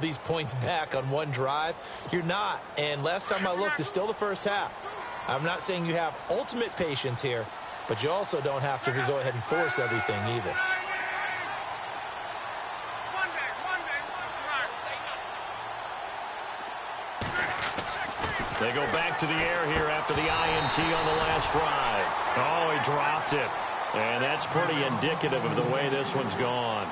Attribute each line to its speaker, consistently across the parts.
Speaker 1: these points back on one drive. You're not. And last time I looked, it's still the first half. I'm not saying you have ultimate patience here, but you also don't have to go ahead and force everything either.
Speaker 2: They go back to the air here after the INT on the last drive. Oh, he dropped it. And that's pretty indicative of the way this one's gone.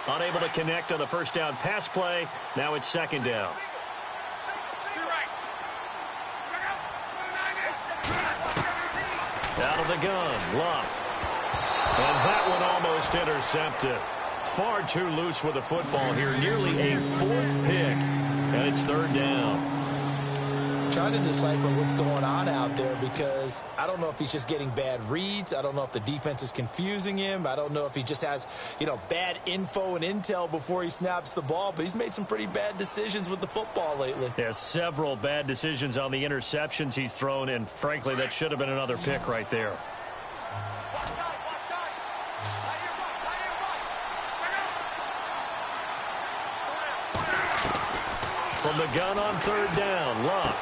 Speaker 2: Unable to connect on the first down pass play. Now it's second down. Out of the gun, Luck. And that one almost intercepted. Far too loose with the football here. Nearly a fourth pick. And it's third down.
Speaker 1: Trying to decipher what's going on out there because I don't know if he's just getting bad reads. I don't know if the defense is confusing him. I don't know if he just has, bad info and intel before he snaps the ball. But he's made some pretty bad decisions with the football lately.
Speaker 2: Yeah, several bad decisions on the interceptions he's thrown, and frankly, that should have been another pick right there. From the gun on third down, Luck.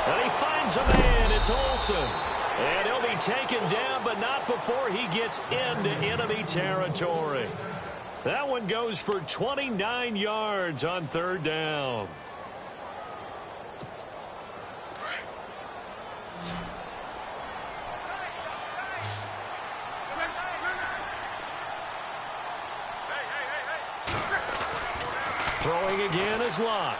Speaker 2: And he finds a man. It's Olsen. And he'll be taken down, but not before he gets into enemy territory. That one goes for 29 yards on third down. Throwing again is Luck.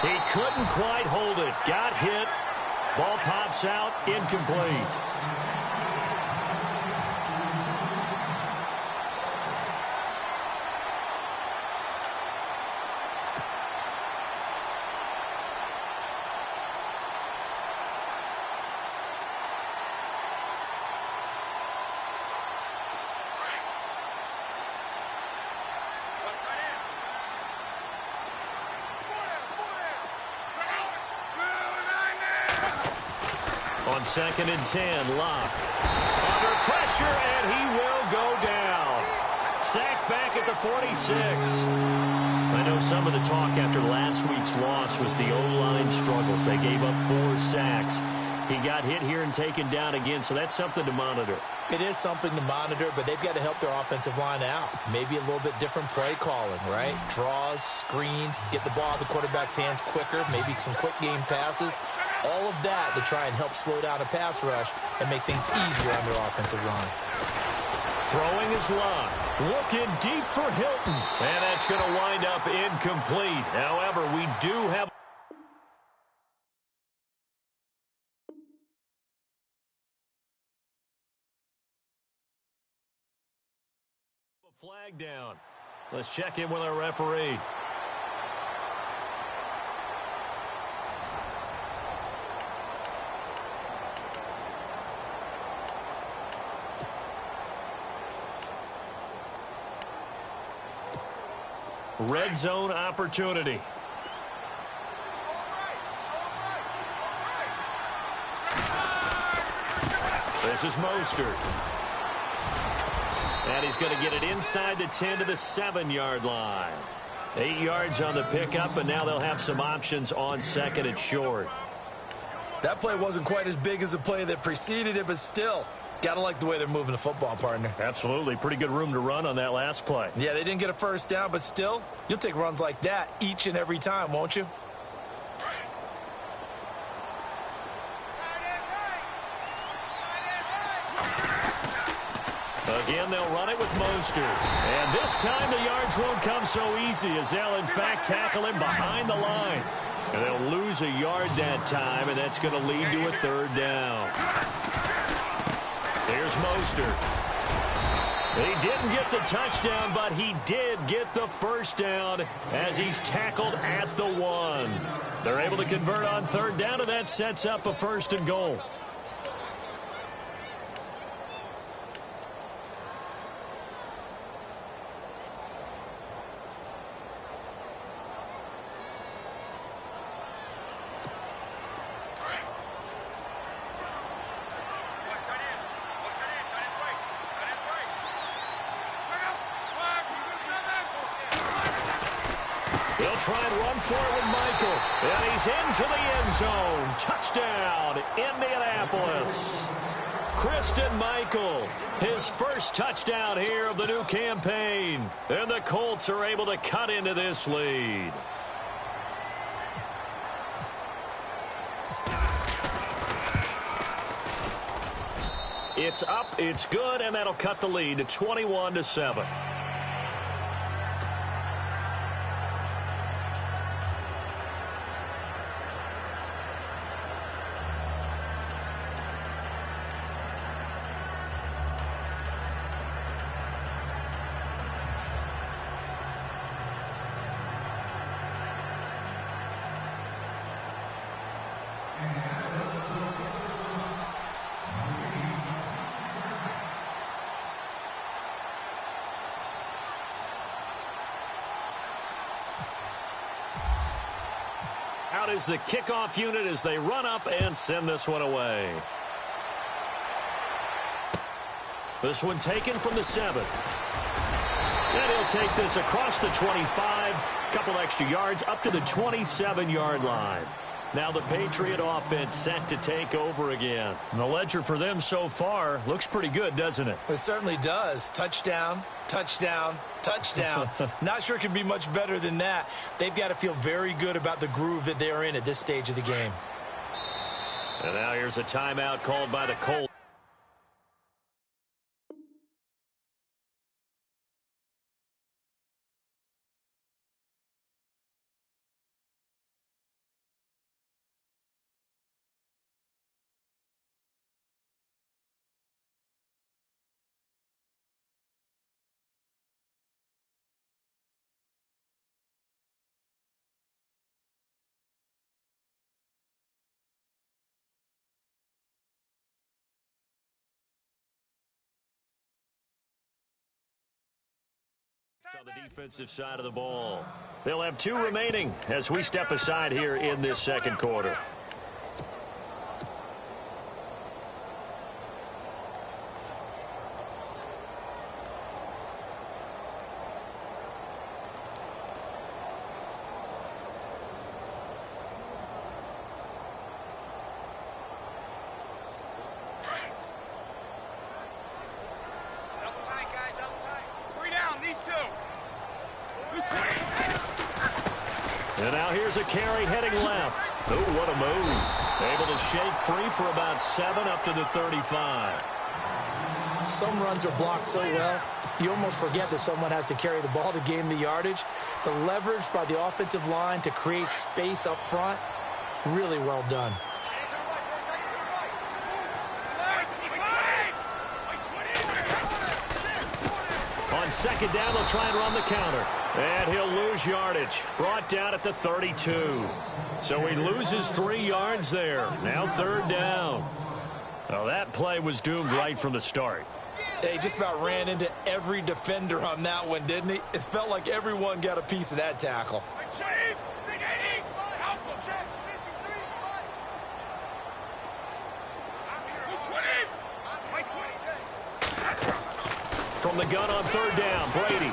Speaker 2: He couldn't quite hold it. Got hit. Ball pops out. Incomplete. On 2nd and 10, Luck. Under pressure, and he will go down. Sacked back at the 46. I know some of the talk after last week's loss was the O-line struggles. They gave up 4 sacks. He got hit here and taken down again, so that's something to monitor.
Speaker 1: It is something to monitor, but they've got to help their offensive line out. Maybe a little bit different play calling, right? Draws, screens, get the ball out of the quarterback's hands quicker, maybe some quick game passes. All of that to try and help slow down a pass rush and make things easier on their offensive line.
Speaker 2: Throwing is Luck. Looking deep for Hilton. And that's going to wind up incomplete. However, we do have a flag down. Let's check in with our referee. Red zone opportunity. This is Mostert. And he's going to get it inside the 10 to the 7-yard line. 8 yards on the pickup, and now they'll have some options on 2nd and short.
Speaker 1: That play wasn't quite as big as the play that preceded it, but still, got to like the way they're moving the football, partner.
Speaker 2: Absolutely. Pretty good room to run on that last play.
Speaker 1: Yeah, they didn't get a first down, but still, you'll take runs like that each and every time, won't you?
Speaker 2: Again, they'll run it with Mostert. And this time the yards won't come so easy as they'll, in fact, tackle him behind the line. And they'll lose a yard that time, and that's going to lead to a third down. Here's Mostert. He didn't get the touchdown, but he did get the first down as he's tackled at the 1. They're able to convert on third down, and that sets up a 1st and goal. They'll try and run for it with Michael. And he's into the end zone. Touchdown, Indianapolis. Christine Michael, his first touchdown here of the new campaign. And the Colts are able to cut into this lead. It's up, it's good, and that'll cut the lead to 21-7. Out is the kickoff unit as they run up and send this one away. This one taken from the 7. And he'll take this across the 25. Couple extra yards up to the 27-yard line. Now the Patriot offense set to take over again. And the ledger for them so far looks pretty good, doesn't it?
Speaker 1: It certainly does. Touchdown, touchdown, touchdown. Not sure it can be much better than that. They've got to feel very good about the groove that they're in at this stage of the game.
Speaker 2: And now here's a timeout called by the Colts. On the defensive side of the ball. They'll have 2 remaining as we step aside here in this second quarter. And now here's a carry heading left. Oh, what a move. Able to shake free for about 7 up to the 35.
Speaker 1: Some runs are blocked so well, you almost forget that someone has to carry the ball to gain the yardage. The leverage by the offensive line to create space up front, really well done.
Speaker 2: On second down, they'll try and run the counter. And he'll lose yardage. Brought down at the 32. So he loses 3 yards there. Now third down. Well, that play was doomed right from the start.
Speaker 1: They just about ran into every defender on that one, didn't he? It felt like everyone got a piece of that tackle.
Speaker 2: From the gun on third down, Brady.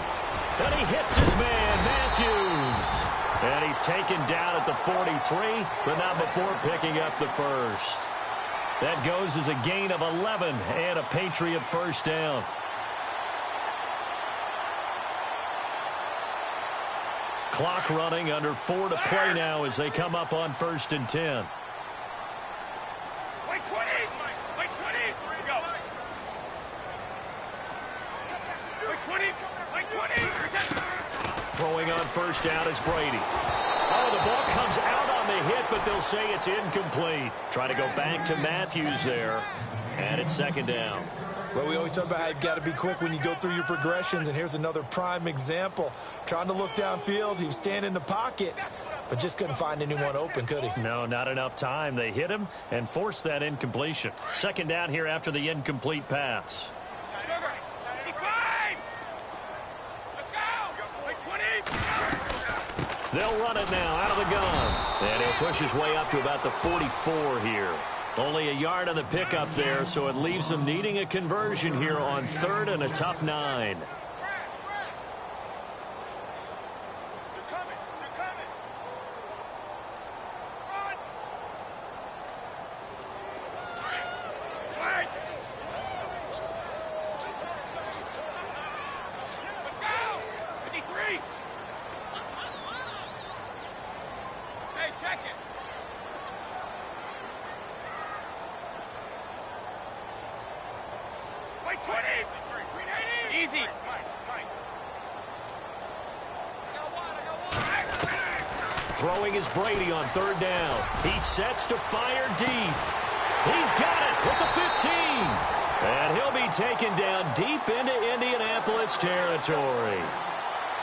Speaker 2: And he hits his man, Matthews. And he's taken down at the 43, but not before picking up the first. That goes as a gain of 11 and a Patriot first down. Clock running, under 4 to play now as they come up on 1st and 10. Throwing on first down is Brady. Oh, the ball comes out on the hit, but they'll say it's incomplete. Try to go back to Matthews there. And it's second down.
Speaker 1: Well, we always talk about how you've got to be quick when you go through your progressions, and here's another prime example. Trying to look downfield, he was standing in the pocket, but just couldn't find anyone open, could he?
Speaker 2: No, not enough time. They hit him and forced that incompletion. Second down here after the incomplete pass. They'll run it now out of the gun. And he'll push his way up to about the 44 here. Only a yard on the pickup there, so it leaves them needing a conversion here on 3rd and a tough 9. Throwing is Brady on 3rd down. He sets to fire deep. He's got it with the 15. And he'll be taken down deep into Indianapolis territory.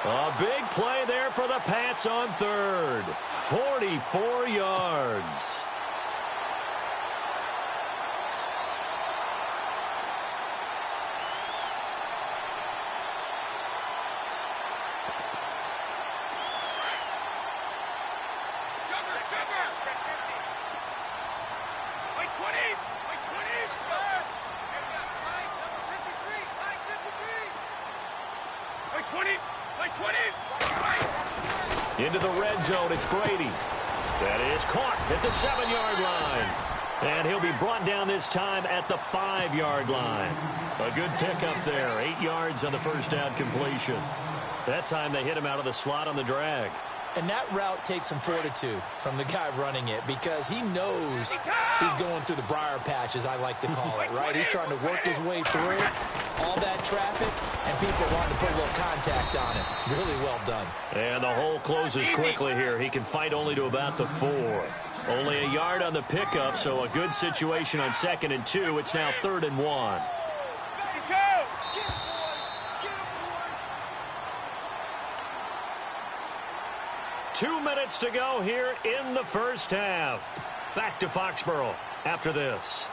Speaker 2: A big play there for the Pats on 3rd. 44 yards. Into the red zone, it's Brady. That is caught at the 7-yard line. And he'll be brought down this time at the 5-yard line. A good pickup there, 8 yards on the first down completion. That time they hit him out of the slot on the drag.
Speaker 1: And that route takes some fortitude from the guy running it because he knows he's going through the briar patch, as I like to call it, right? He's trying to work his way through all that traffic, and people want to put a little contact on it. Really well done.
Speaker 2: And the hole closes quickly here. He can fight only to about the 4. Only a yard on the pickup, so a good situation on 2nd and 2. It's now 3rd and 1. 2 minutes to go here in the first half. Back to Foxborough after this.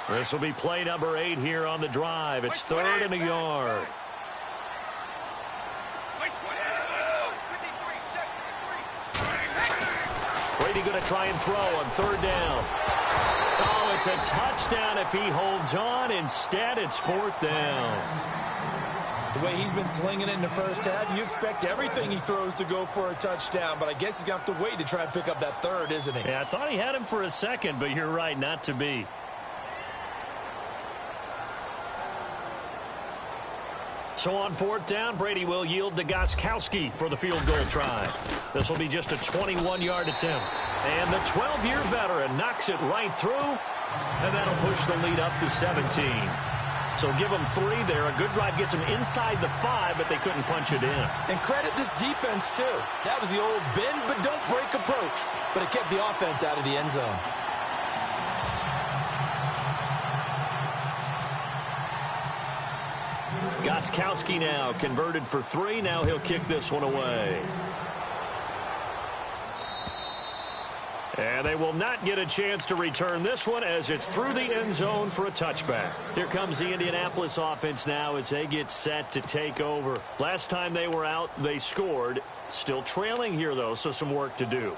Speaker 2: This will be play number 8 here on the drive. It's 3rd and a yard. Brady going to try and throw on 3rd down. Oh, it's a touchdown if he holds on. Instead, it's 4th down.
Speaker 1: The way he's been slinging it in the first half, you expect everything he throws to go for a touchdown, but I guess he's going to have to wait to try and pick up that 3rd, isn't he?
Speaker 2: Yeah, I thought he had him for a second, but you're right, not to be. So on 4th down, Brady will yield to Gostkowski for the field goal try. This will be just a 21-yard attempt. And the 12-year veteran knocks it right through, and that'll push the lead up to 17. So give them 3 there. A good drive gets them inside the 5, but they couldn't punch it in.
Speaker 1: And credit this defense, too. That was the old bend but don't break approach, but it kept the offense out of the end zone.
Speaker 2: Gostkowski now converted for 3. Now he'll kick this one away. And they will not get a chance to return this one as it's through the end zone for a touchback. Here comes the Indianapolis offense now as they get set to take over. Last time they were out, they scored. Still trailing here, though, so some work to do.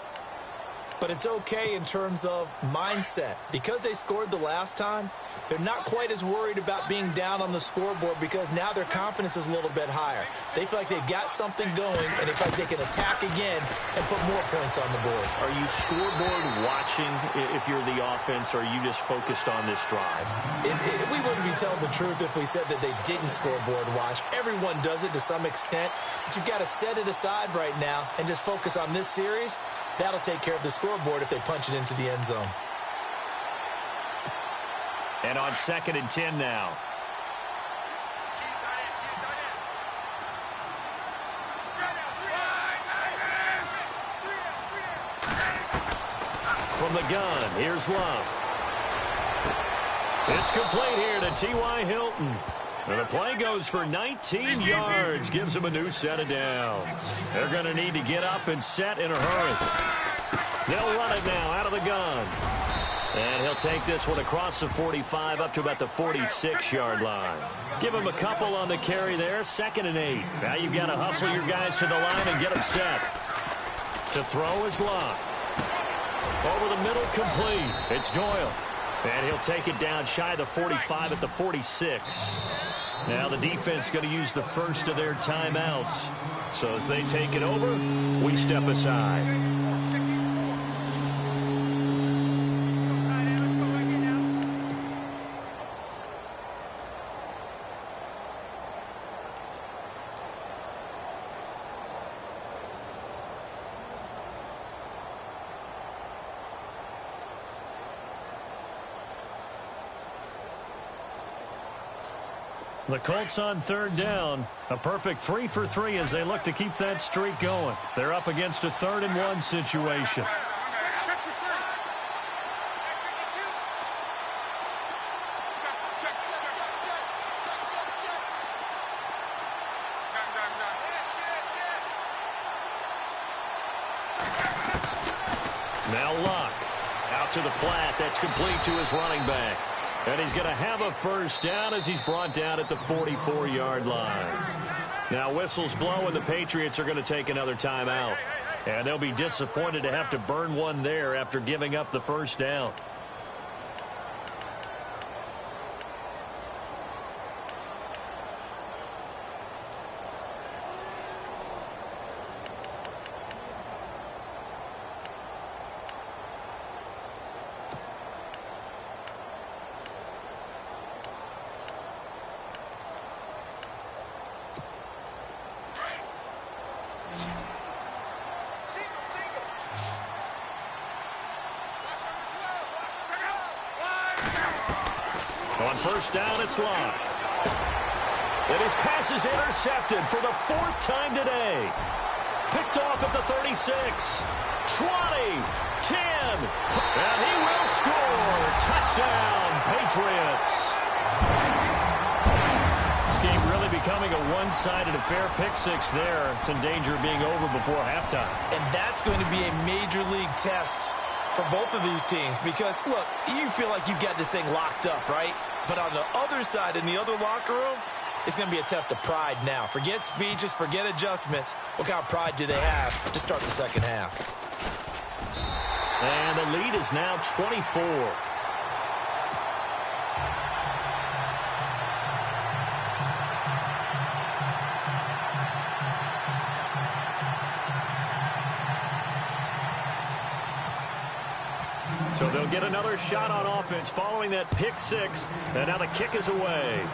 Speaker 1: But it's okay in terms of mindset. Because they scored the last time, they're not quite as worried about being down on the scoreboard because now their confidence is a little bit higher. They feel like they've got something going, and they feel like they can attack again and put more points on the board.
Speaker 2: Are you scoreboard watching if you're the offense, or are you just focused on this drive?
Speaker 1: We wouldn't be telling the truth if we said that they didn't scoreboard watch. Everyone does it to some extent, but you've got to set it aside right now and just focus on this series. That'll take care of the scoreboard if they punch it into the end zone.
Speaker 2: And on 2nd and 10 now. from the gun. Here's Love. It's complete here to T.Y. Hilton. And the play goes for 19 yards, gives him a new set of downs. They're going to need to get up and set in a hurry. They'll run it now out of the gun. And he'll take this one across the 45 up to about the 46-yard line. Give him a couple on the carry there, 2nd and 8. Now you've got to hustle your guys to the line and get them set. To throw is Love. Over the middle, complete. It's Doyle. And he'll take it down shy of the 45 at the 46. Now the defense going to use the first of their timeouts. So as they take it over, we step aside. The Colts on 3rd down. A perfect 3 for 3 as they look to keep that streak going. They're up against a 3rd and 1 situation. Now Luck. Out to the flat. That's complete to his running back. And he's going to have a first down as he's brought down at the 44-yard line. Now whistles blow and the Patriots are going to take another timeout. And they'll be disappointed to have to burn one there after giving up the first down. On first down, it's Love. And his pass is intercepted for the 4th time today. Picked off at the 36, 20, 10, and he will score. Touchdown, Patriots. This game really becoming a one-sided affair. Pick 6 there. It's in danger of being over before halftime.
Speaker 1: And that's going to be a major league test for both of these teams because, look, you feel like you've got this thing locked up, right? But on the other side, in the other locker room, it's going to be a test of pride now. Forget speeches, forget adjustments. What kind of pride do they have to start the second half?
Speaker 2: And the lead is now 24. So they'll get another shot on offense following that pick 6. And now the kick is away.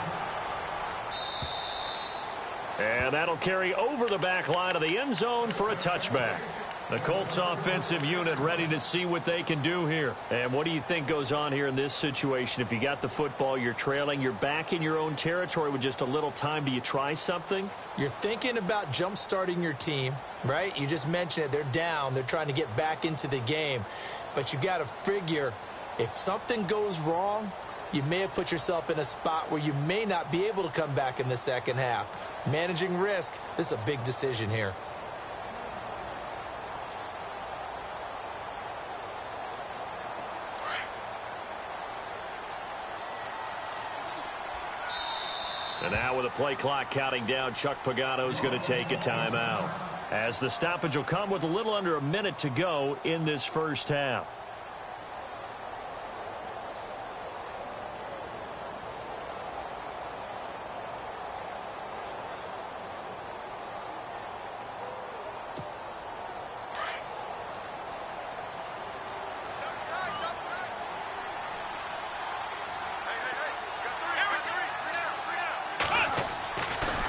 Speaker 2: And that'll carry over the back line of the end zone for a touchback. The Colts offensive unit ready to see what they can do here. And what do you think goes on here in this situation? If you got the football, you're trailing, you're back in your own territory with just a little time. Do you try something?
Speaker 1: You're thinking about jump-starting your team, right? You just mentioned it. They're down. They're trying to get back into the game. But you got to figure if something goes wrong, you may have put yourself in a spot where you may not be able to come back in the second half. Managing risk, this is a big decision here.
Speaker 2: And now with the play clock counting down, Chuck Pagano's going to take a timeout, as the stoppage will come with a little under a minute to go in this first half.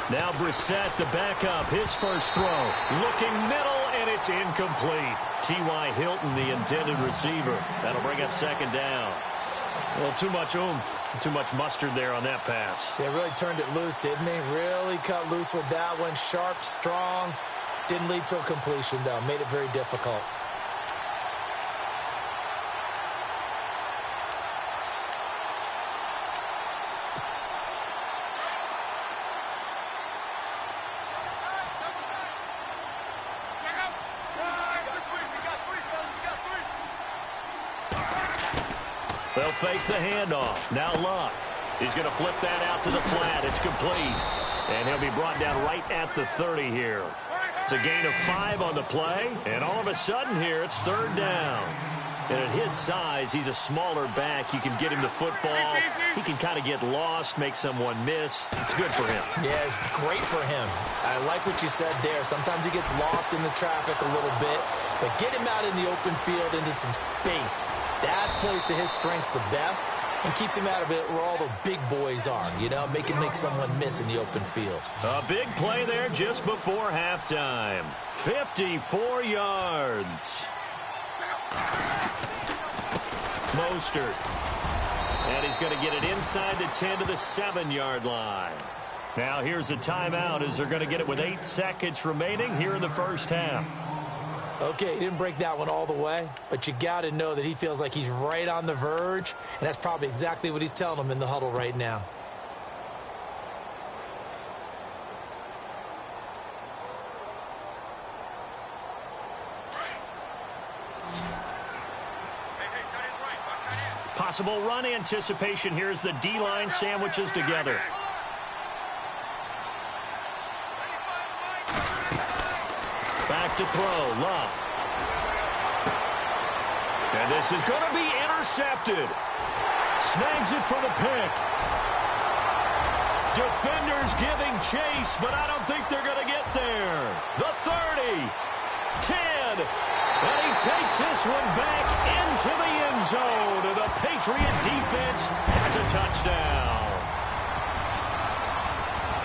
Speaker 2: Now Brissett, the backup, his first throw. Looking middle, and it's incomplete. T.Y. Hilton, the intended receiver. That'll bring up second down. Well, too much oomph, too much mustard there on that pass.
Speaker 1: They really turned it loose, didn't they? Really cut loose with that one. Sharp, strong. Didn't lead to a completion, though. Made it very difficult.
Speaker 2: They'll fake the handoff. Now Luck. He's going to flip that out to the flat. It's complete. And he'll be brought down right at the 30 here. It's a gain of 5 on the play. And all of a sudden here, it's 3rd down. And at his size, he's a smaller back. You can get him the football. He can kind of get lost, make someone miss. It's good for him.
Speaker 1: Yeah, it's great for him. I like what you said there. Sometimes he gets lost in the traffic a little bit. But get him out in the open field into some space. That plays to his strengths the best and keeps him out of it where all the big boys are, you know, make someone miss in the open field.
Speaker 2: A big play there just before halftime. 54 yards. Mostert. And he's going to get it inside the 10 to the 7-yard line. Now here's a timeout as they're going to get it with 8 seconds remaining here in the first half.
Speaker 1: Okay, he didn't break that one all the way, but you got to know that he feels like he's right on the verge, and that's probably exactly what he's telling them in the huddle right now.
Speaker 2: Possible run anticipation here as the D-line sandwiches together. Back to throw, Love. And this is going to be intercepted. Snags it for the pick. Defenders giving chase, but I don't think they're going to get there. The 30, 10, and he takes this one back into the end zone. And the Patriot defense has a touchdown.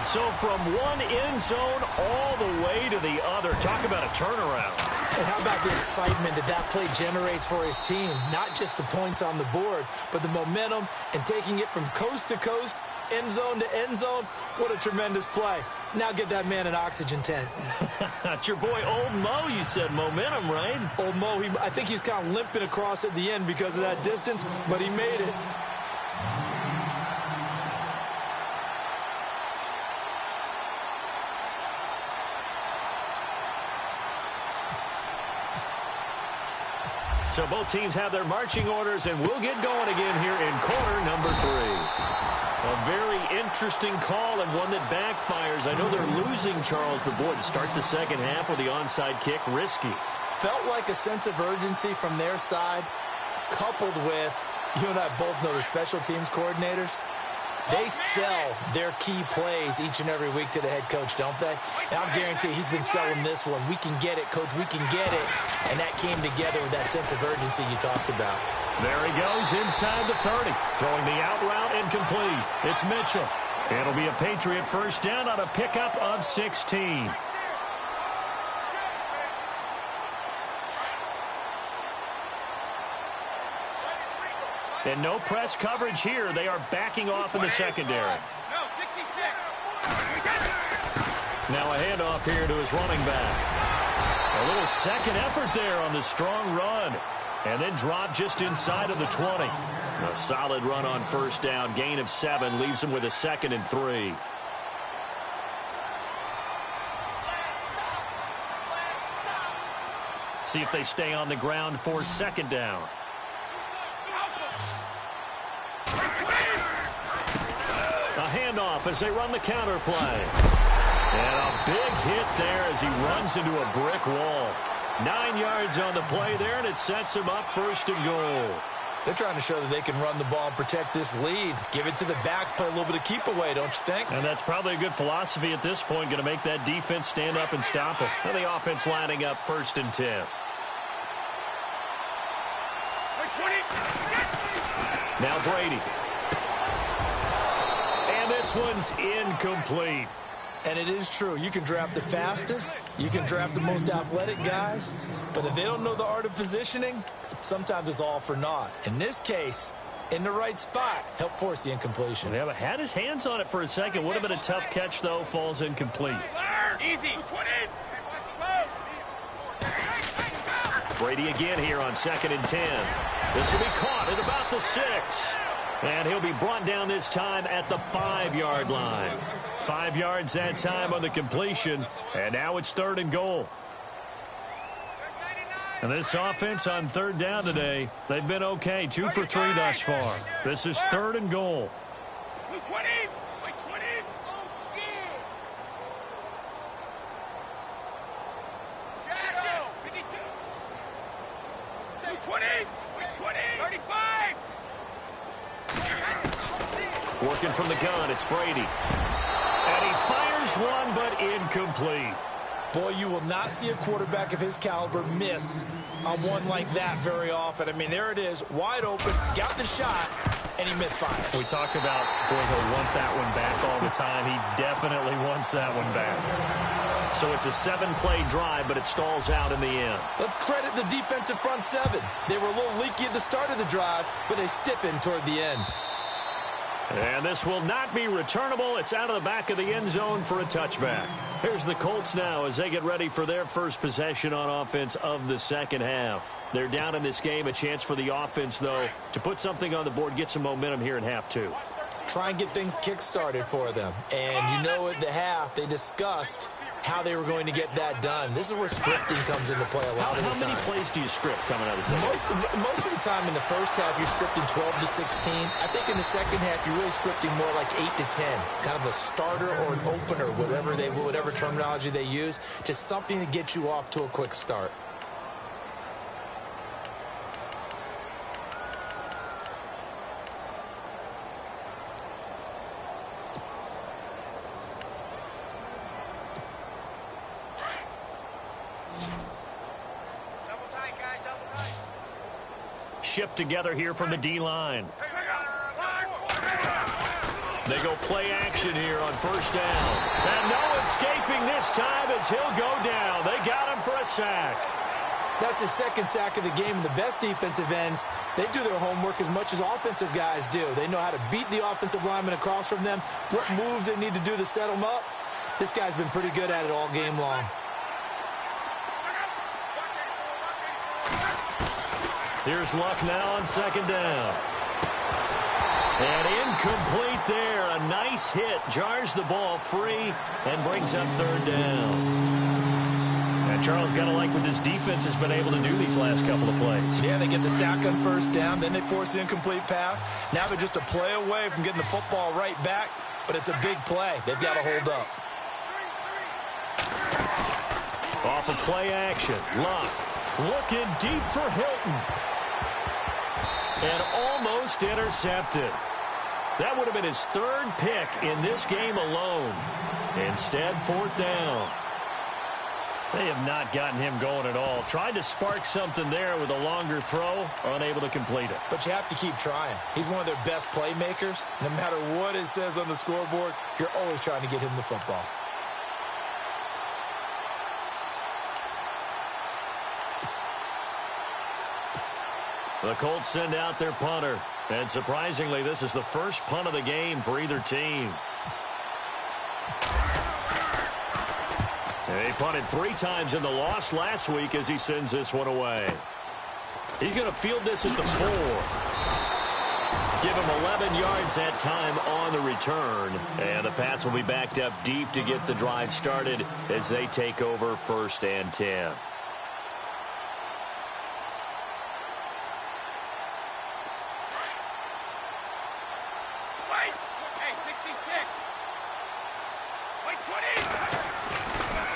Speaker 2: So from one end zone all the way to the other. Talk about a turnaround.
Speaker 1: And how about the excitement that play generates for his team? Not just the points on the board, but the momentum and taking it from coast to coast, end zone to end zone. What a tremendous play. Now get that man an oxygen tent.
Speaker 2: It's your boy Old Mo, you said. Momentum, right?
Speaker 1: Old Mo, I think he's kind of limping across at the end because of that distance, but he made it.
Speaker 2: So both teams have their marching orders, and we'll get going again here in quarter number 3. A very interesting call and one that backfires. I know they're losing, Charles, but boy, to start the second half with the onside kick, risky.
Speaker 1: Felt like a sense of urgency from their side, coupled with, you and I both know the special teams coordinators. They sell their key plays each and every week to the head coach, don't they? And I'll guarantee he's been selling this one. We can get it, coach. We can get it. And that came together with that sense of urgency you talked about.
Speaker 2: There he goes inside the 30. Throwing the out route incomplete. It's Mitchell. It'll be a Patriot first down on a pickup of 16. And no press coverage here. They are backing off in the secondary. Now a handoff here to his running back. A little second effort there on the strong run. And then drop just inside of the 20. A solid run on first down. Gain of 7 leaves him with a 2nd and 3. See if they stay on the ground for 2nd down. A handoff as they run the counter play. And a big hit there as he runs into a brick wall. 9 yards on the play there, and it sets him up 1st and goal.
Speaker 1: They're trying to show that they can run the ball and protect this lead. Give it to the backs, play a little bit of keep away, don't you think?
Speaker 2: And that's probably a good philosophy at this point, going to make that defense stand up and stop them. And the offense lining up 1st and 10. Now Brady. And this one's incomplete.
Speaker 1: And it is true. You can draft the fastest. You can draft the most athletic guys. But if they don't know the art of positioning, sometimes it's all for naught. In this case, in the right spot, help force the incompletion.
Speaker 2: Yeah, but had his hands on it for a second. Would have been a tough catch, though. Falls incomplete.
Speaker 3: Easy.
Speaker 2: Brady again here on 2nd and 10. This will be caught at about the 6. And he'll be brought down this time at the 5-yard line. 5 yards that time on the completion. And now it's 3rd and goal. And this offense on third down today, they've been okay. 2 for 3 thus far. This is 3rd and goal.
Speaker 3: 20.
Speaker 2: Working from the gun, it's Brady. And he fires one, but incomplete.
Speaker 1: Boy, you will not see a quarterback of his caliber miss on one like that very often. I mean, there it is, wide open, got the shot, and he misfires.
Speaker 2: We talk about, boy, he'll want that one back all the time. He definitely wants that one back. So it's a 7-play drive, but it stalls out in the end.
Speaker 1: Let's credit the defensive front 7. They were a little leaky at the start of the drive, but they stiffened toward the end.
Speaker 2: And this will not be returnable. It's out of the back of the end zone for a touchback. Here's the Colts now as they get ready for their first possession on offense of the second half. They're down in this game. A chance for the offense, though, to put something on the board, get some momentum here in half 2.
Speaker 1: Try and get things kick-started for them. And you know at the half, they discussed how they were going to get that done. This is where scripting comes into play a lot of the time.
Speaker 2: How many plays do you script coming out of the second?
Speaker 1: Most of the time in the first half, you're scripting 12 to 16. I think in the second half, you're really scripting more like 8 to 10. Kind of a starter or an opener, whatever terminology they use. Just something to get you off to a quick start.
Speaker 2: Shift together here from the D-line. They go play action here on first down. And no escaping this time as he'll go down. They got him for a sack.
Speaker 1: That's his second sack of the game. And the best defensive ends, they do their homework as much as offensive guys do. They know how to beat the offensive lineman across from them, what moves they need to do to set them up. This guy's been pretty good at it all game long.
Speaker 2: Here's Luck now on second down. And incomplete there. A nice hit. Jars the ball free and brings up third down. And Charles, got to like what this defense has been able to do these last couple of plays.
Speaker 1: Yeah, they get the sack on first down. Then they force the incomplete pass. Now they're just a play away from getting the football right back. But it's a big play. They've got to hold up.
Speaker 2: Off of play action. Luck looking deep for Hilton. And almost intercepted. That would have been his 3rd pick in this game alone. Instead, 4th down. They have not gotten him going at all. Tried to spark something there with a longer throw, unable to complete it.
Speaker 1: But you have to keep trying. He's one of their best playmakers. No matter what it says on the scoreboard, you're always trying to get him the football.
Speaker 2: The Colts send out their punter. And surprisingly, this is the first punt of the game for either team. He punted 3 times in the loss last week as he sends this one away. He's going to field this at the 4. Give him 11 yards that time on the return. And the Pats will be backed up deep to get the drive started as they take over 1st and 10.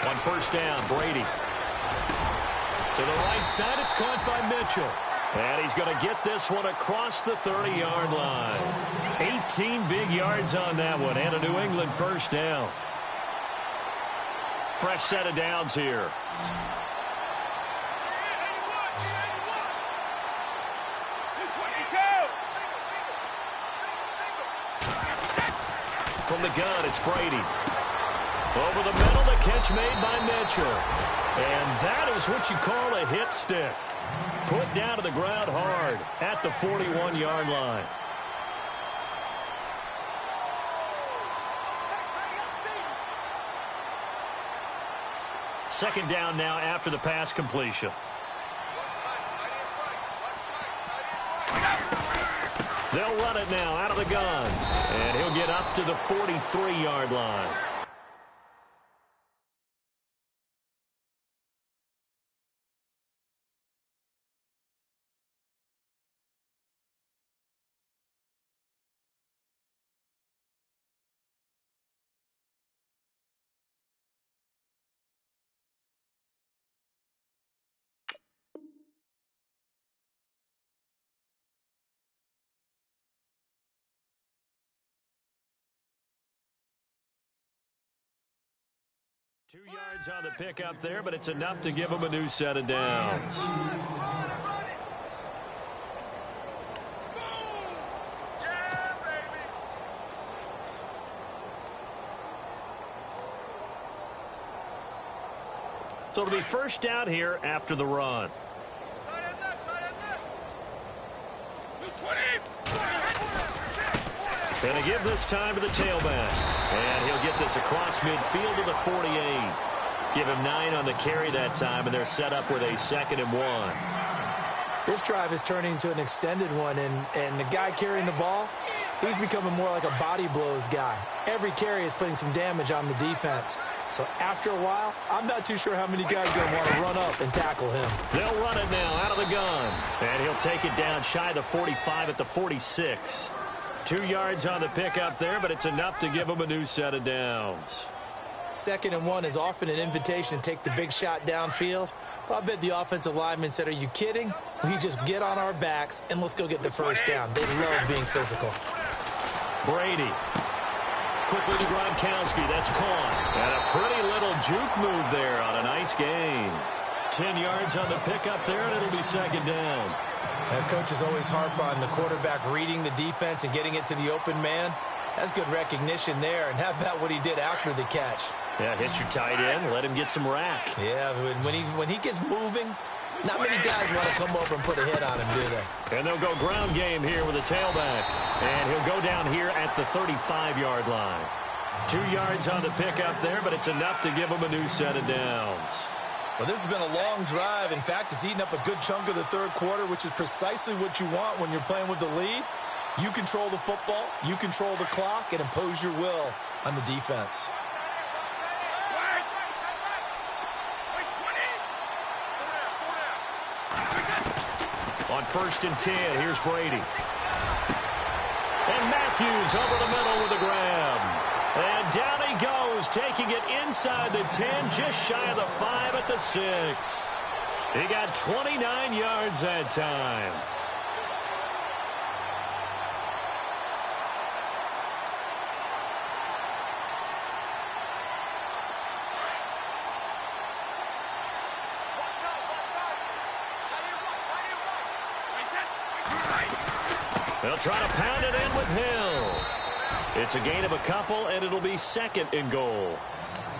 Speaker 2: On first down, Brady. To the right side, it's caught by Mitchell. And he's going to get this one across the 30-yard line. 18 big yards on that one, and a New England first down. Fresh set of downs here. From the gun, it's Brady. Over the middle, the catch made by Mitchell. And that is what you call a hit stick. Put down to the ground hard at the 41-yard line. Second down now after the pass completion. They'll run it now out of the gun. And he'll get up to the 43-yard line. 2 yards on the pickup there, but it's enough to give them a new set of downs. So it'll be first down here after the run. Going to give this time to the tailback. And he'll get this across midfield to the 48. Give him 9 on the carry that time, and they're set up with a 2nd and 1.
Speaker 1: This drive is turning into an extended one, and the guy carrying the ball, he's becoming more like a body blows guy. Every carry is putting some damage on the defense. So after a while, I'm not too sure how many guys are going to want to run up and tackle him.
Speaker 2: They'll run it now out of the gun. And he'll take it down shy of the 45 at the 46. 2 yards on the pickup there, but it's enough to give him a new set of downs.
Speaker 1: 2nd and 1 is often an invitation to take the big shot downfield. But I bet the offensive lineman said, are you kidding? We just get on our backs and let's go get the first down. They love being physical.
Speaker 2: Brady. Quickly to Gronkowski. That's caught. And a pretty little juke move there on a nice gain. 10 yards on the pickup there, and it'll be 2nd down.
Speaker 1: Coaches always harp on the quarterback reading the defense and getting it to the open man. That's good recognition there. And how about what he did after the catch?
Speaker 2: Yeah, hit your tight end, let him get some rack.
Speaker 1: Yeah, when he gets moving, not many guys want to come over and put a hit on him, do they?
Speaker 2: And they'll go ground game here with a tailback. And he'll go down here at the 35-yard line. 2 yards on the pickup there, but it's enough to give him a new set of downs.
Speaker 1: Well, this has been a long drive. In fact, it's eaten up a good chunk of the third quarter, which is precisely what you want when you're playing with the lead. You control the football, you control the clock, and impose your will on the defense.
Speaker 2: On 1st and 10, here's Brady. And Matthews over the middle with a grab. And down he goes, taking it inside the 10, just shy of the 5 at the 6. He got 29 yards that time. They'll try to pound it in with Hill. It's a gain of a couple, and it'll be 2nd and goal.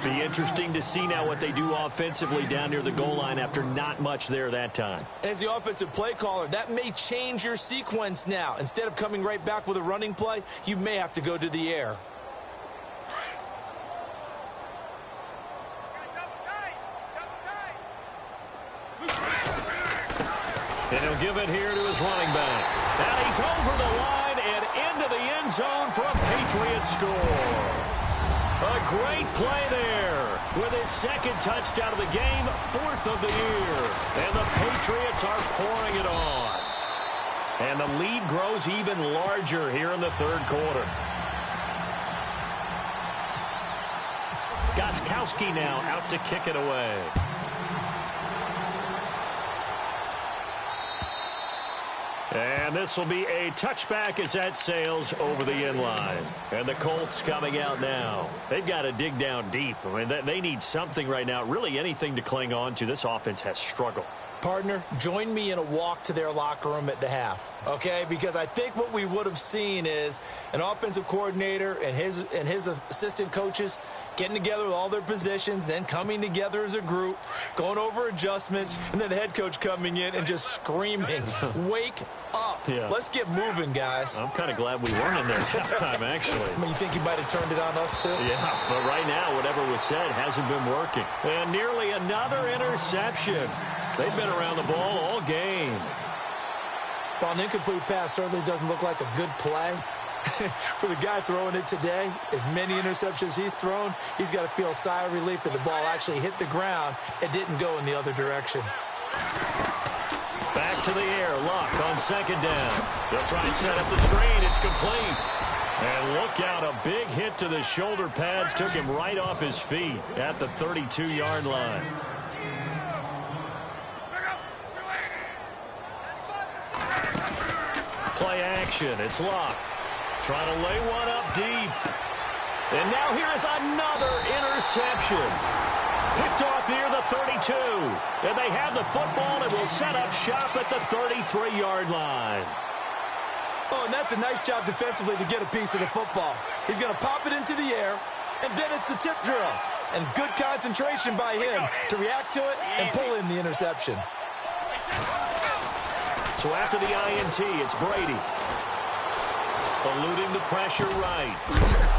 Speaker 2: Be interesting to see now what they do offensively down near the goal line after not much there that time.
Speaker 1: As the offensive play caller, that may change your sequence now. Instead of coming right back with a running play, you may have to go to the air.
Speaker 2: And he'll give it here to his running back. And he's over the line and into the end zone for a Patriot score. A great play there with his 2nd touchdown of the game, 4th of the year. And the Patriots are pouring it on. And the lead grows even larger here in the third quarter. Gostkowski now out to kick it away. And this will be a touchback as that sails over the end line. And the Colts coming out now. They've got to dig down deep. I mean, they need something right now, really anything to cling on to. This offense has struggled.
Speaker 1: Partner, join me in a walk to their locker room at the half, okay? Because I think what we would have seen is an offensive coordinator and his assistant coaches getting together with all their positions, then coming together as a group, going over adjustments, and then the head coach coming in and just screaming, wake up. Yeah. Let's get moving, guys.
Speaker 2: I'm kind of glad we weren't in there at halftime, actually.
Speaker 1: I mean, you think he might have turned it on us, too?
Speaker 2: Yeah, but right now, whatever was said hasn't been working. And nearly another interception. They've been around the ball all game.
Speaker 1: Well, an incomplete pass certainly doesn't look like a good play. For the guy throwing it today, as many interceptions he's thrown, he's got to feel a sigh of relief that the ball actually hit the ground and didn't go in the other direction.
Speaker 2: Back to the air, Luck on 2nd down. They'll try and set up the screen. It's complete. And look out, a big hit to the shoulder pads took him right off his feet at the 32-yard line. Play action. It's Luck. Trying to lay one up deep. And now here is another interception. Picked off near the 32. And they have the football and will set up shop at the 33-yard line.
Speaker 1: Oh, and that's a nice job defensively to get a piece of the football. He's going to pop it into the air, and then it's the tip drill. And good concentration by him to react to it and pull in the interception.
Speaker 2: So after the INT, it's Brady. Eluding the pressure right.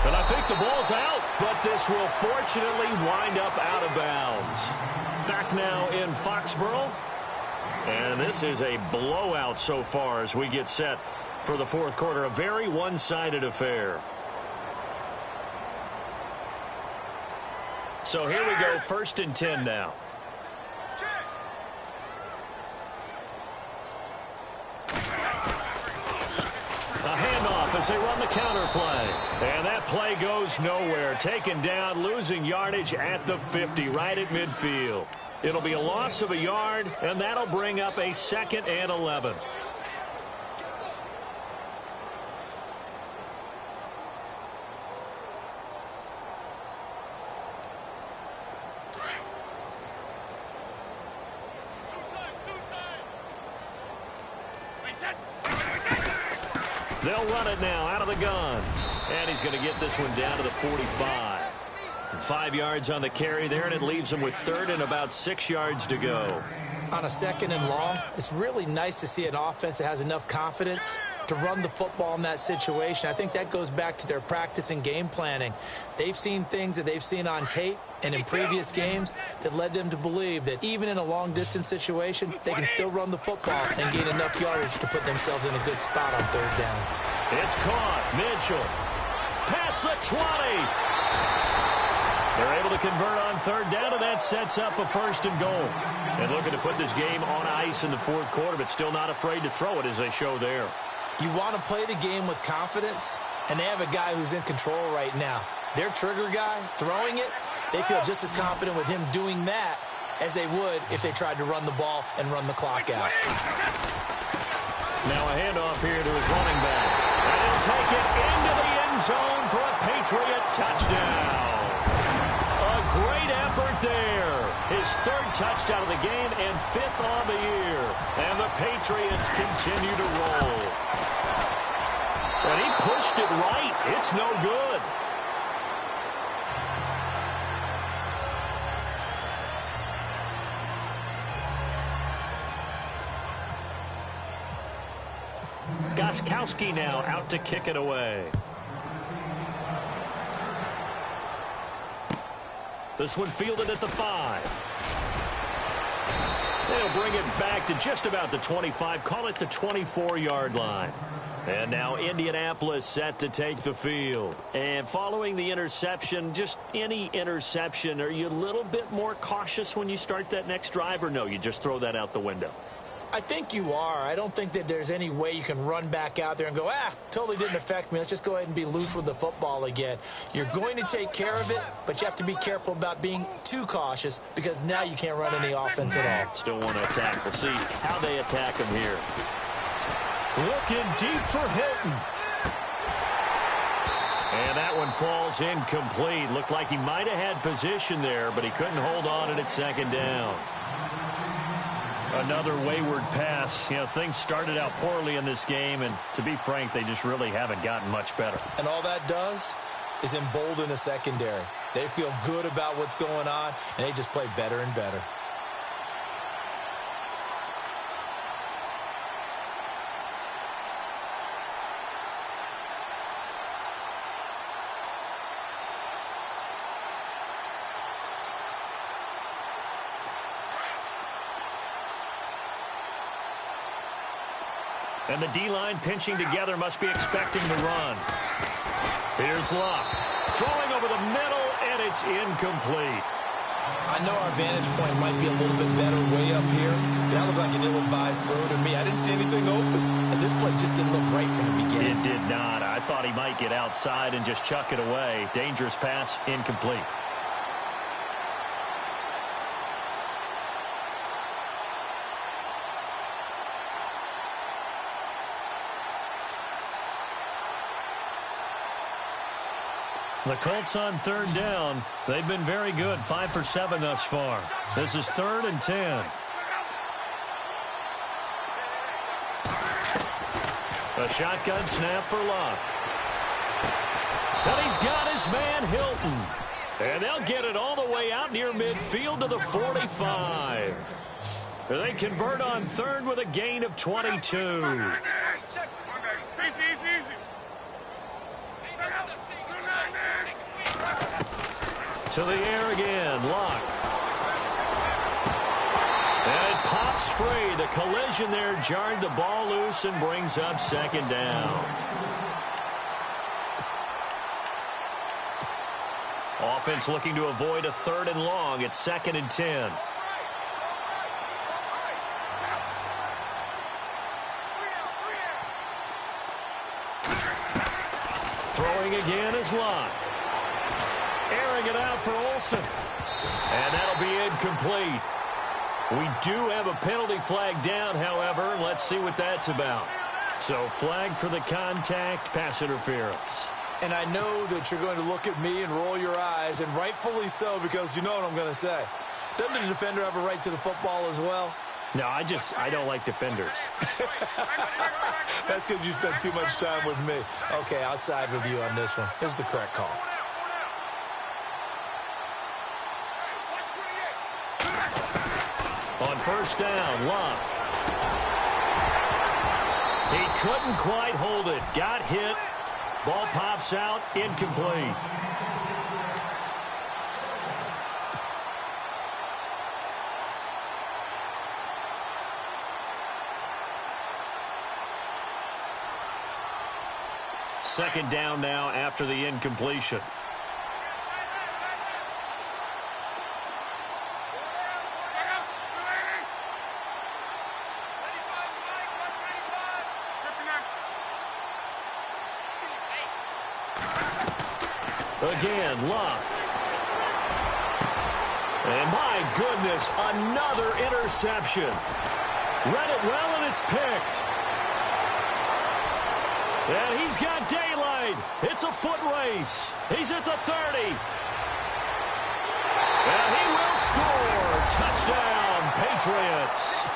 Speaker 2: And I think the ball's out, but this will fortunately wind up out of bounds. Back now in Foxborough. And this is a blowout so far as we get set for the fourth quarter. A very one-sided affair. So here we go, 1st and 10 now. A handoff as they run the counter play. And that play goes nowhere. Taken down, losing yardage at the 50, right at midfield. It'll be a loss of a yard, and that'll bring up a 2nd and 11. They'll run it now out of the gun. And he's going to get this one down to the 45. 5 yards on the carry there, and it leaves him with 3rd and about 6 yards to go.
Speaker 1: On a 2nd and long, it's really nice to see an offense that has enough confidence to run the football in that situation. I think that goes back to their practice and game planning. They've seen things that they've seen on tape and in previous games that led them to believe that even in a long-distance situation, they can still run the football and gain enough yardage to put themselves in a good spot on 3rd down.
Speaker 2: It's caught. Mitchell. Past the 20. They're able to convert on 3rd down, and that sets up a 1st and goal. And looking to put this game on ice in the 4th quarter, but still not afraid to throw it as they show there.
Speaker 1: You want to play the game with confidence, and they have a guy who's in control right now. Their trigger guy, throwing it, they feel just as confident with him doing that as they would if they tried to run the ball and run the clock out.
Speaker 2: Now a handoff here to his running back. And he'll take it into the end zone for a Patriot touchdown. A great effort there. His 3rd touchdown of the game and 5th on the year. And the Patriots continue to roll. And he pushed it right. It's no good. Gostkowski now out to kick it away. This one fielded at the 5. They'll bring it back to just about the 25, call it the 24-yard line. And now Indianapolis set to take the field. And following the interception, just any interception, are you a little bit more cautious when you start that next drive, or no, you just throw that out the window?
Speaker 1: I think you are. I don't think that there's any way you can run back out there and go, totally didn't affect me. Let's just go ahead and be loose with the football again. You're going to take care of it, but you have to be careful about being too cautious because now you can't run any offense at all.
Speaker 2: Still want to attack. We'll see how they attack him here. Looking deep for Hilton. And that one falls incomplete. Looked like he might have had position there, but he couldn't hold on it at 2nd down. Another wayward pass. You know, things started out poorly in this game, and to be frank, they just really haven't gotten much better.
Speaker 1: And all that does is embolden a secondary. They feel good about what's going on, and they just play better and better.
Speaker 2: And the D-line pinching together must be expecting the run. Here's Luck. Throwing over the middle, and it's incomplete.
Speaker 1: I know our vantage point might be a little bit better way up here, but that looked like an ill-advised throw to me. I didn't see anything open, and this play just didn't look right from the beginning.
Speaker 2: It did not. I thought he might get outside and just chuck it away. Dangerous pass, incomplete. The Colts on third down. They've been very good, 5 for 7 thus far. This is 3rd and 10. A shotgun snap for Luck. And he's got his man Hilton. And they'll get it all the way out near midfield to the 45. They convert on third with a gain of 22. To the air again, Luck. And it pops free. The collision there jarred the ball loose and brings up 2nd down. Offense looking to avoid a 3rd and long. It's 2nd and 10. Throwing again is Luck. Airing it out for Olsen. And that'll be incomplete. We do have a penalty flag down, however. Let's see what that's about. So flag for the contact, pass interference.
Speaker 1: And I know that you're going to look at me and roll your eyes, and rightfully so, because you know what I'm going to say. Doesn't the defender have a right to the football as well?
Speaker 2: No, I don't like defenders.
Speaker 1: That's because you spent too much time with me. Okay, I'll side with you on this one. Here's the correct call.
Speaker 2: On first down, Luck. He couldn't quite hold it. Got hit. Ball pops out. Incomplete. Second down now after the incompletion. Again, Luck. And my goodness, another interception. Read it well, and it's picked. And he's got daylight. It's a foot race. He's at the 30. And he will score. Touchdown, Patriots.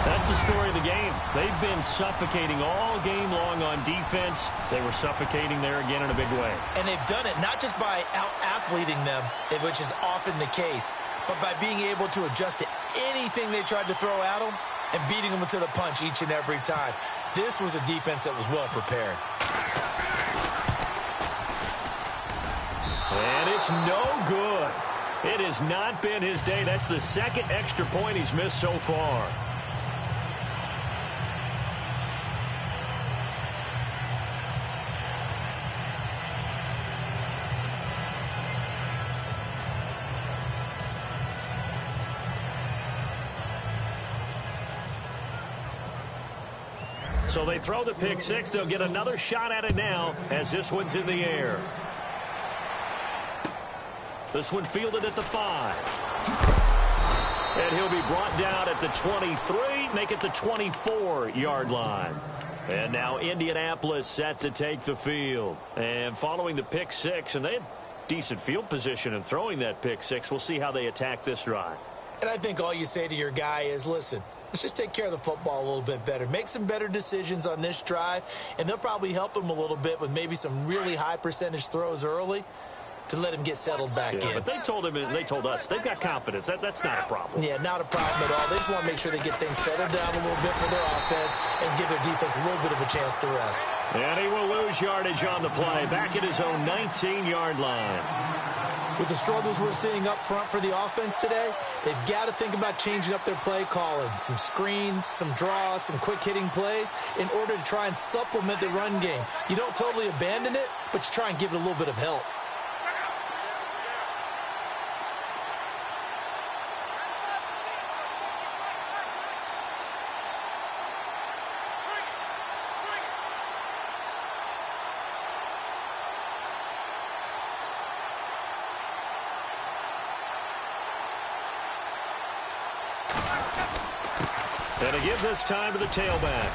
Speaker 2: That's the story of the game. They've been suffocating all game long on defense. They were suffocating there again in a big way.
Speaker 1: And they've done it not just by out-athleting them, which is often the case, but by being able to adjust to anything they tried to throw at them and beating them to the punch each and every time. This was a defense that was well prepared.
Speaker 2: And it's no good. It has not been his day. That's the second extra point he's missed so far. So they throw the pick six. They'll get another shot at it now as this one's in the air. This one fielded at the 5. And he'll be brought down at the 23, make it the 24-yard line. And now Indianapolis set to take the field. And following the pick six, and they had decent field position in throwing that pick six. We'll see how they attack this drive.
Speaker 1: And I think all you say to your guy is, listen, let's just take care of the football a little bit better. Make some better decisions on this drive, and they'll probably help him a little bit with maybe some really high percentage throws early to let him get settled back in.
Speaker 2: But they told him, and they told us, they've got confidence. That's not a problem.
Speaker 1: Yeah, not a problem at all. They just want to make sure they get things settled down a little bit for their offense and give their defense a little bit of a chance to rest.
Speaker 2: And he will lose yardage on the play, back at his own 19-yard line.
Speaker 1: With the struggles we're seeing up front for the offense today, they've got to think about changing up their play calling. Some screens, some draws, some quick-hitting plays in order to try and supplement the run game. You don't totally abandon it, but you try and give it a little bit of help.
Speaker 2: And to give this time to the tailback.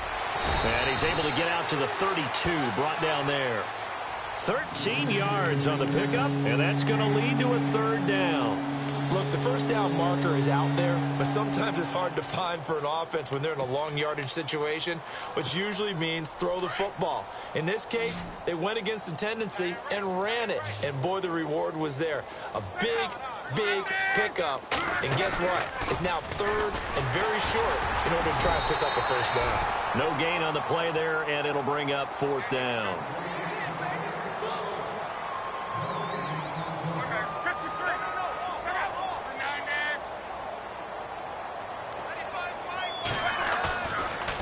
Speaker 2: And he's able to get out to the 32, brought down there. 13 yards on the pickup, and that's going to lead to a third down.
Speaker 1: Look, the first down marker is out there, but sometimes it's hard to find for an offense when they're in a long yardage situation, which usually means throw the football. In this case, they went against the tendency and ran it, and boy, the reward was there. A big pickup, and guess what? It's now third and very short in order to try and pick up a first down.
Speaker 2: No gain on the play there, and it'll bring up fourth down.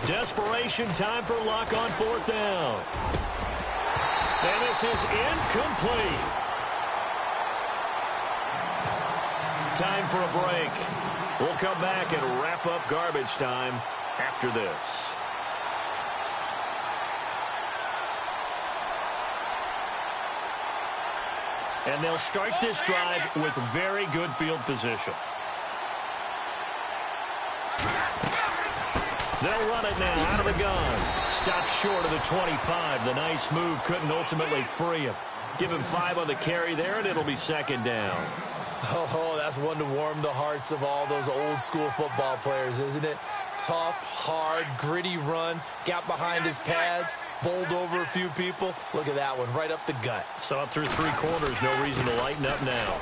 Speaker 2: Desperation time for Luck on fourth down. And this is incomplete. Time for a break. We'll come back and wrap up garbage time after this. And they'll start this drive with very good field position. They'll run it now out of the gun. Stops short of the 25. The nice move couldn't ultimately free him. Give him 5 on the carry there, and it'll be second down.
Speaker 1: Oh, that's one to warm the hearts of all those old school football players, isn't it? Tough, hard, gritty run. Got behind his pads, bowled over a few people. Look at that one, right up the gut.
Speaker 2: Saw it through 3 quarters. No reason to lighten up now.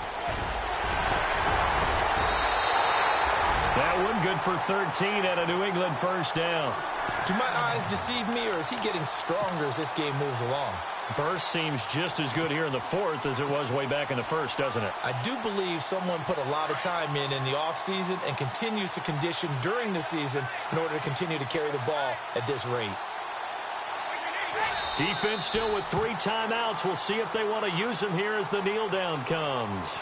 Speaker 2: That one good for 13 and a New England first down.
Speaker 1: Do my eyes deceive me, or is he getting stronger as this game moves along?
Speaker 2: Burst seems just as good here in the fourth as it was way back in the first, doesn't it?
Speaker 1: I do believe someone put a lot of time in the offseason and continues to condition during the season in order to continue to carry the ball at this rate.
Speaker 2: Defense still with 3 timeouts. We'll see if they want to use them here as the kneel down comes.